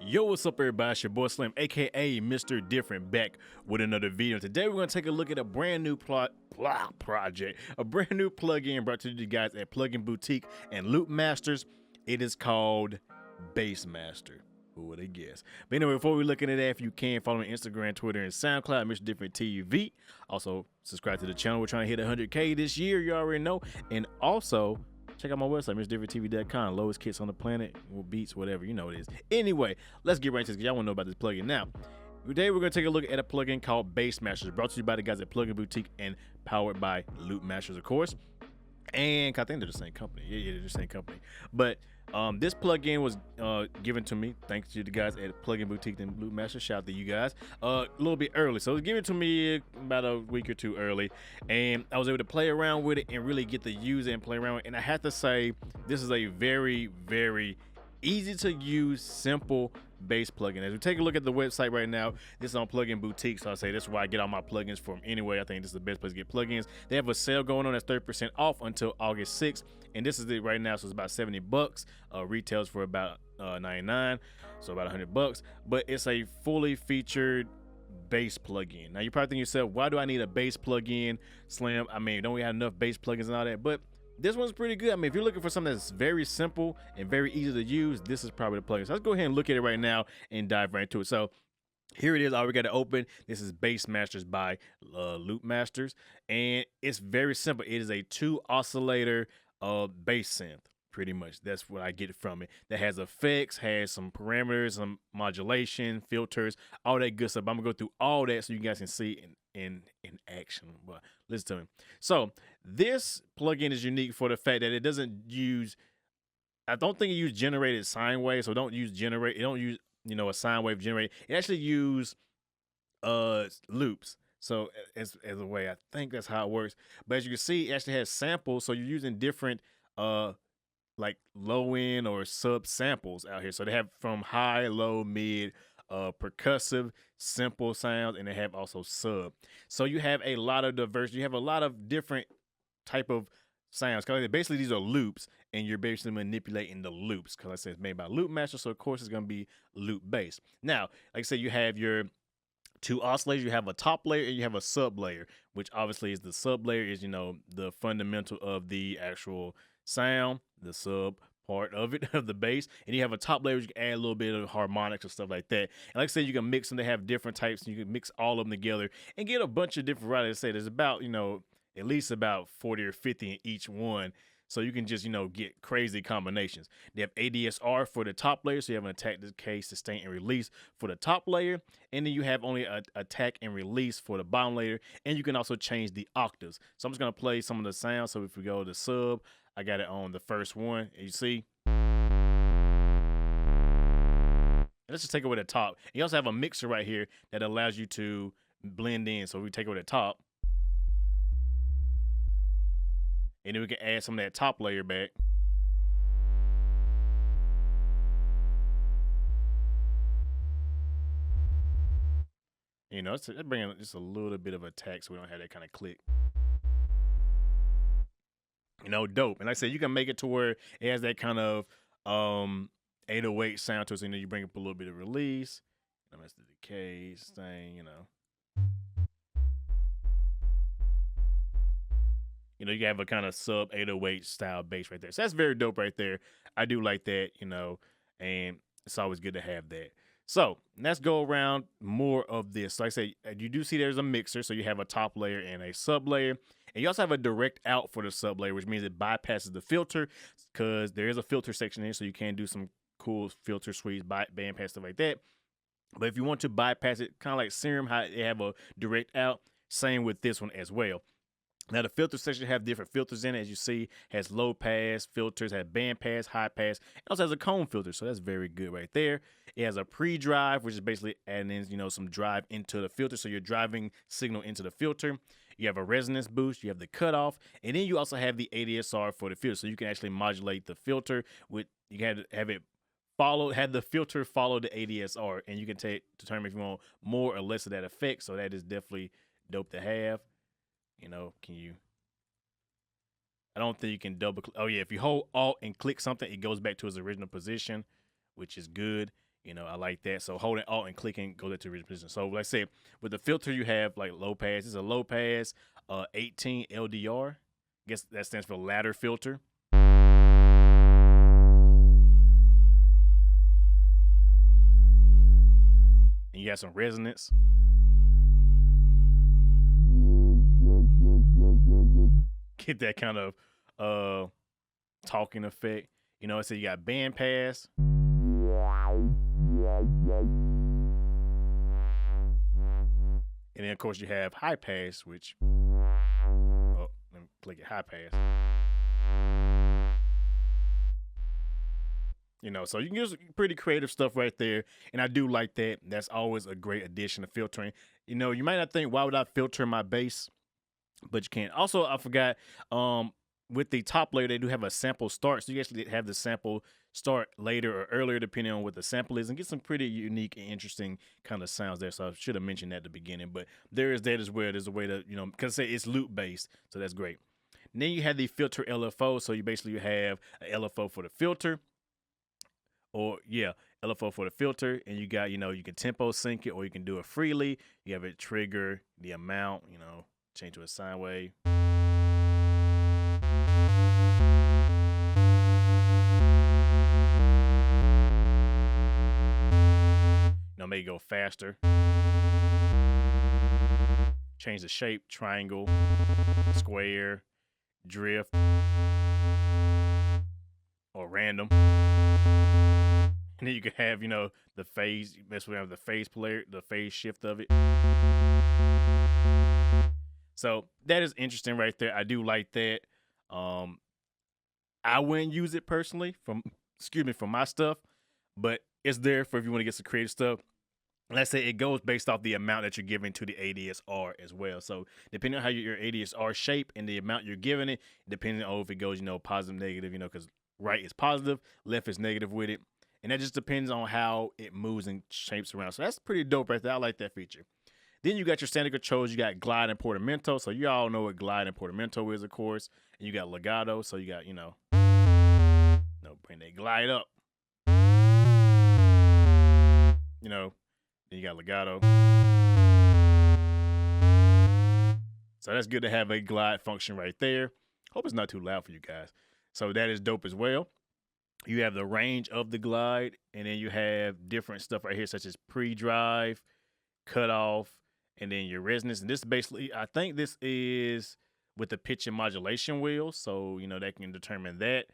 Yo, what's up everybody, it's your boy Slim, aka Mr. Different, back with another video. Today we're going to take a look at a brand new project, a brand new plugin brought to you guys at Plugin Boutique and Loopmasters. It is called Bass Master. Who would have guessed? But anyway, before we look into that, if you can, follow me on Instagram, Twitter, and SoundCloud, MrDifferentTV. Also, subscribe to the channel. We're trying to hit 100K this year, you already know. And also, check out my website, mrdifferenttv.com. Lowest kits on the planet, beats, whatever, you know it is. Anyway, let's get right into this because y'all want to know about this plugin. Now, today we're going to take a look at a plugin called Bass Master, brought to you by the guys at Plugin Boutique and powered by Loopmasters, of course. And I think they're the same company. Yeah, they're the same company. But this plugin was given to me thanks to the guys at Plugin Boutique and Loopmaster. Shout out to you guys. A little bit early, so it was given to me about a week or two early, and I was able to play around with it and really get to use it and play around with it. And I have to say, this is a very, very easy to use, simple bass plugin. As we take a look at the website right now, this is on Plugin Boutique, so I say this is where I get all my plugins from anyway. I think this is the best place to get plugins. They have a sale going on that's 30% off until August 6th, and this is it right now, so it's about 70 bucks. Retails for about 99, so about 100 bucks, but it's a fully featured bass plugin. Now you're probably thinking to yourself, why do I need a bass plugin, Slim? I mean, don't we have enough bass plugins and all that? But this one's pretty good. I mean, if you're looking for something that's very simple and very easy to use, this is probably the plugin. So let's go ahead and look at it right now and dive right into it. So here it is. All we got to open. This is Bass Masters by Loopmasters, and it's very simple. It is a 2 oscillator bass synth. Pretty much, that's what I get from it. That has effects, has some parameters, some modulation, filters, all that good stuff. I'm gonna go through all that so you guys can see in action. But listen to me. So this plugin is unique for the fact that it doesn't use. I don't think it uses generated sine wave. So don't use generate. It don't use a sine wave generator. It actually use loops. So as a way, I think that's how it works. But as you can see, it actually has samples. So you're using different like low end or sub samples out here. So they have from high, low, mid, percussive, simple sounds, and they have also sub. So you have a lot of diversity. You have a lot of different type of sounds. Cause basically these are loops, and you're basically manipulating the loops. Cause I said it's made by Loopmaster, so of course it's gonna be loop based. Now, like I said, you have your 2 oscillators. You have a top layer and you have a sub layer, which obviously is the sub layer is the fundamental of the actual sound, the sub part of it, of the bass, and you have a top layer which you can add a little bit of harmonics or stuff like that. And like I said, you can mix them. They have different types, and you can mix all of them together and get a bunch of different varieties. I say there's about at least about 40 or 50 in each one, so you can just get crazy combinations. They have ADSR for the top layer, so you have an attack, decay, sustain, and release for the top layer, and then you have only a attack and release for the bottom layer, and you can also change the octaves. So I'm just gonna play some of the sounds. So if we go to sub, I got it on the first one, and you see. Let's just take it with the top. You also have a mixer right here that allows you to blend in. So we take it with the top, and then we can add some of that top layer back. It's bringing just a little bit of attack so we don't have that kind of click. Dope. And like I said, you can make it to where it has that kind of 808 sound to it. So, you bring up a little bit of release. That's the decay thing, you have a kind of sub 808 style bass right there. So that's very dope right there. I do like that, and it's always good to have that. So let's go around more of this. So like I say, you do see there's a mixer. So you have a top layer and a sub layer. And you also have a direct out for the sub layer, which means it bypasses the filter, because there is a filter section here. So you can do some cool filter suites, bandpass, stuff like that. But if you want to bypass it, kind of like Serum, how they have a direct out, same with this one as well. Now the filter section have different filters in it. As you see, has low pass filters, has band pass, high pass. It also has a cone filter, so that's very good right there. It has a pre-drive, which is basically adding in, some drive into the filter, so you're driving signal into the filter. You have a resonance boost, you have the cutoff, and then you also have the ADSR for the filter, so you can actually modulate the filter with. You can have it have the filter follow the ADSR, and you can determine if you want more or less of that effect. So that is definitely dope to have. Can you? I don't think you can double click. Oh yeah, if you hold Alt and click something, it goes back to its original position, which is good. You know, I like that. So holding Alt and clicking goes into original position. So like I said, with the filter you have like low pass. This is a low pass 18 LDR. I guess that stands for ladder filter. And you got some resonance. Get that kind of talking effect. You know, so you got band pass. And then of course you have high pass, which let me click it, high pass. You know, so you can use pretty creative stuff right there. And I do like that. That's always a great addition to filtering. You know, you might not think, why would I filter my bass? But you can. Also, I forgot, with the top layer, they do have a sample start. So you actually have the sample start later or earlier, depending on what the sample is, and get some pretty unique and interesting kind of sounds there. So I should have mentioned that at the beginning. But there is that as well. There's a way to, you know, because say it's loop based. So that's great. And then you have the filter LFO. So you basically have an LFO for the filter. Or yeah, LFO for the filter, and you got, you know, you can tempo sync it or you can do it freely. You have it trigger the amount, you know, change to a sine wave. You know, make it go faster. Change the shape, triangle, square, drift, or random. And then you can have, you know, the phase, mess with the phase player, the phase shift of it. So that is interesting right there. I do like that. I wouldn't use it personally for my stuff, but it's there for if you want to get some creative stuff. Let's say it goes based off the amount that you're giving to the ADSR as well. So depending on how your ADSR shape and the amount you're giving it, depending on if it goes, you know, positive, negative, you know, because right is positive, left is negative with it. And that just depends on how it moves and shapes around. So that's pretty dope right there. I like that feature. Then you got your standard controls. You got glide and portamento. So you all know what glide and portamento is, of course. And you got legato. So you got, you know, bring that glide up. You know, then you got legato. So that's good to have a glide function right there. Hope it's not too loud for you guys. So that is dope as well. You have the range of the glide, and then you have different stuff right here, such as pre-drive, cutoff, and then your resonance. And this basically, I think this is with the pitch and modulation wheel, so, you know, that can determine that.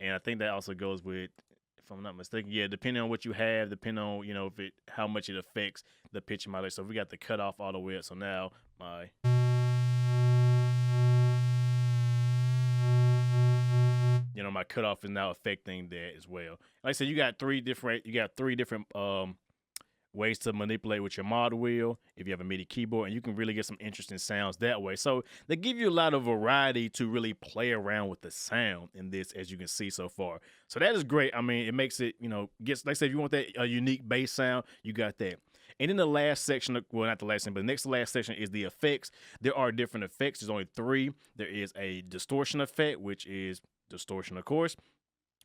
And I think that also goes with, if I'm not mistaken, yeah, depending on what you have, depending on, you know, how much it affects the pitch and modulation. So we got the cutoff all the way up. So now my... you know, my cutoff is now affecting that as well. Like I said, you got three different ways to manipulate with your mod wheel if you have a MIDI keyboard, and you can really get some interesting sounds that way. So they give you a lot of variety to really play around with the sound in this, as you can see so far. So that is great. I mean, it makes it, you know, like I said, if you want that unique bass sound, you got that. And in the last section, well, not the last section, but the next to last section is the effects. There are different effects. There's only 3. There is a distortion effect, which is distortion, of course.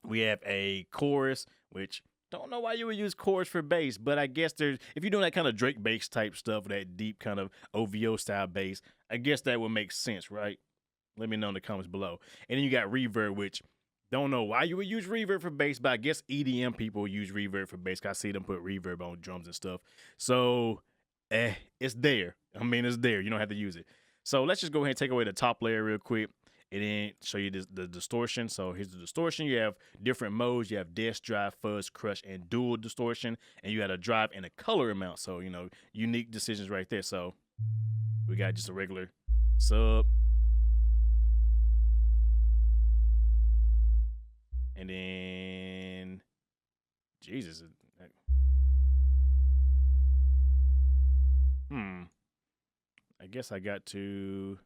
We have a chorus, which don't know why you would use chorus for bass, but I guess if you're doing that kind of Drake bass type stuff, that deep kind of OVO style bass, I guess that would make sense, right? Let me know in the comments below. And then you got reverb, which don't know why you would use reverb for bass, but I guess EDM people use reverb for bass. I see them put reverb on drums and stuff. So, it's there. I mean, it's there. You don't have to use it. So let's just go ahead and take away the top layer real quick and then show you the distortion. So here's the distortion. You have different modes. You have desk, drive, fuzz, crush, and dual distortion. And you got a drive and a color amount. So, you know, unique decisions right there. So we got just a regular sub. And then, Jesus. I guess I got to,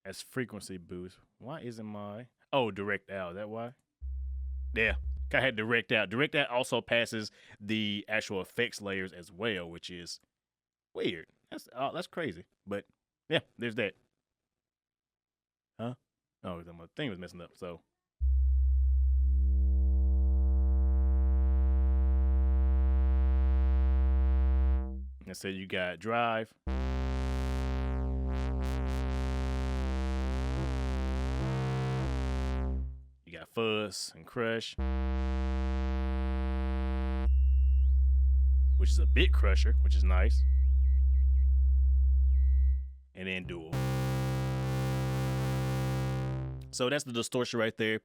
as frequency boost. Why isn't my, direct out, is that why? Yeah, I had direct out. Direct out also passes the actual effects layers as well, which is weird. That's crazy. But yeah, there's that. Huh? Oh, my thing was messing up, so. Let's say you got drive. You got fuzz and crush, which is a bit crusher, which is nice. And then dual. So that's the distortion right there.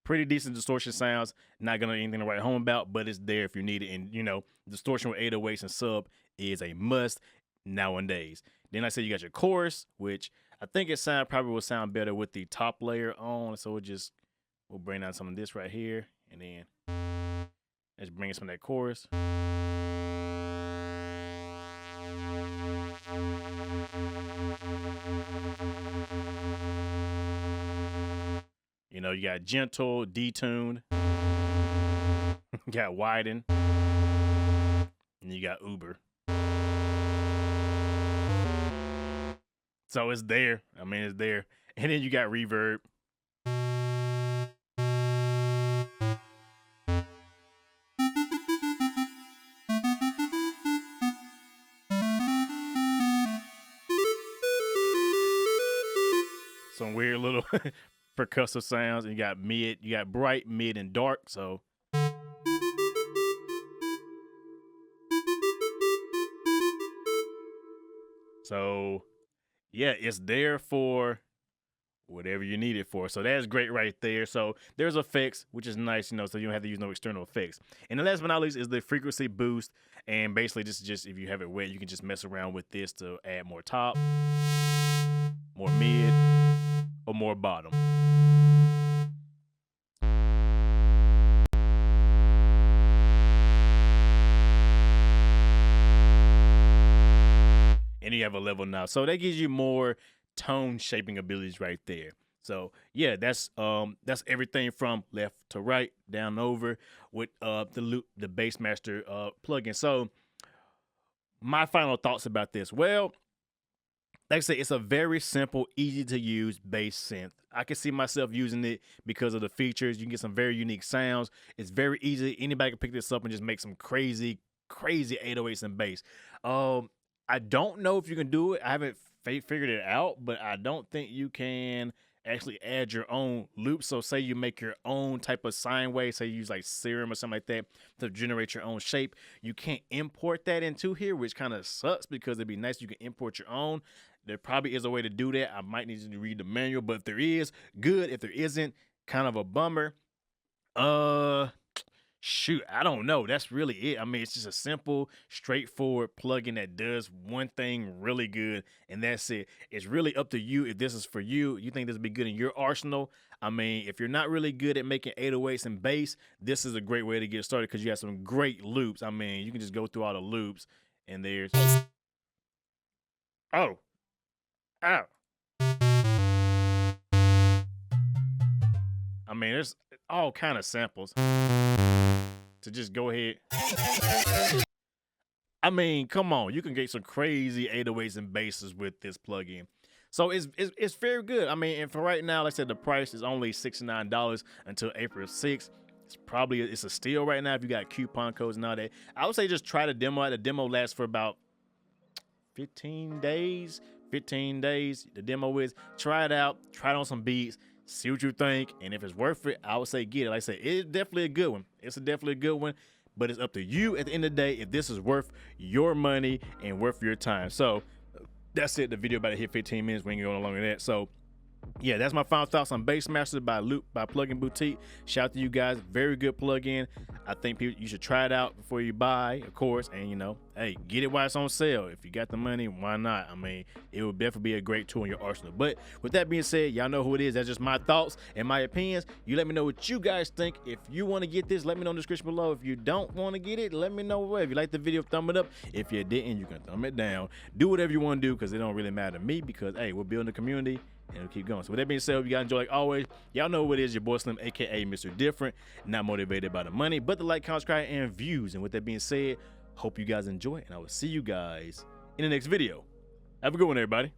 Pretty decent distortion sounds. Not gonna anything to write home about, but it's there if you need it. And you know, distortion with 808s and sub is a must nowadays. Then I said you got your chorus, which I think probably will sound better with the top layer on. So we'll bring down some of this right here, and then let's bring some of that chorus. You know, you got gentle, detuned, you got widen, and you got uber. So it's there. I mean, it's there. And then you got reverb. Some weird little percussive sounds. And you got mid, you got bright, mid, and dark. So yeah, it's there for whatever you need it for. So that's great right there. So there's effects, which is nice, you know, so you don't have to use no external effects. And the last but not least is the frequency boost. And basically this is just, if you have it wet, you can just mess around with this to add more top, more mid, or more bottom. And you have a level now. So that gives you more tone shaping abilities right there. So yeah, that's everything from left to right, down over with the Bass Master plugin. So my final thoughts about this. Well, like I say, it's a very simple, easy to use bass synth. I can see myself using it because of the features. You can get some very unique sounds. It's very easy. Anybody can pick this up and just make some crazy 808s and bass. I don't know if you can do it. I haven't figured it out, but I don't think you can actually add your own loops. So say you make your own type of sine wave, say you use like Serum or something like that to generate your own shape. You can't import that into here, which kind of sucks because it'd be nice if you can import your own. There probably is a way to do that. I might need you to read the manual, but if there is, good. If there isn't, kind of a bummer. Shoot, I don't know. That's really it. I mean, it's just a simple, straightforward plugin that does one thing really good, and that's it. It's really up to you if this is for you. You think this would be good in your arsenal? I mean, if you're not really good at making 808s and bass, this is a great way to get started because you have some great loops. I mean, you can just go through all the loops, and there's... Oh. Ow. I mean, there's all kind of samples to just go ahead. I mean, come on, you can get some crazy 808s and basses with this plugin. So it's very good. I mean, and for right now, like I said, the price is only $69 until April 6th. It's a steal right now if you got coupon codes and all that. I would say just try the demo out. The demo lasts for about 15 days. The demo is, try it out, try it on some beats, see what you think, and if it's worth it, I would say get it. Like I said, it's definitely a good one. It's definitely a good one, but it's up to you at the end of the day if this is worth your money and worth your time. So that's it. The video about to hit 15 minutes. We ain't going longer than that. So yeah, that's my final thoughts on Bass Master by Plugin Boutique. Shout out to you guys. Very good plugin. I think you should try it out before you buy, of course. And, you know, hey, get it while it's on sale. If you got the money, why not? I mean, it would definitely be a great tool in your arsenal. But with that being said, y'all know who it is. That's just my thoughts and my opinions. You let me know what you guys think. If you want to get this, let me know in the description below. If you don't want to get it, let me know. If you like the video, thumb it up. If you didn't, you can thumb it down. Do whatever you want to do because it don't really matter to me because, hey, we're building a community. And we'll keep going. So with that being said, hope you guys enjoy like always. Y'all know who it is, your boy Slim, aka Mr. Different. Not motivated by the money, but the like, comment, subscribe, and views. And with that being said, hope you guys enjoy, and I will see you guys in the next video. Have a good one, everybody.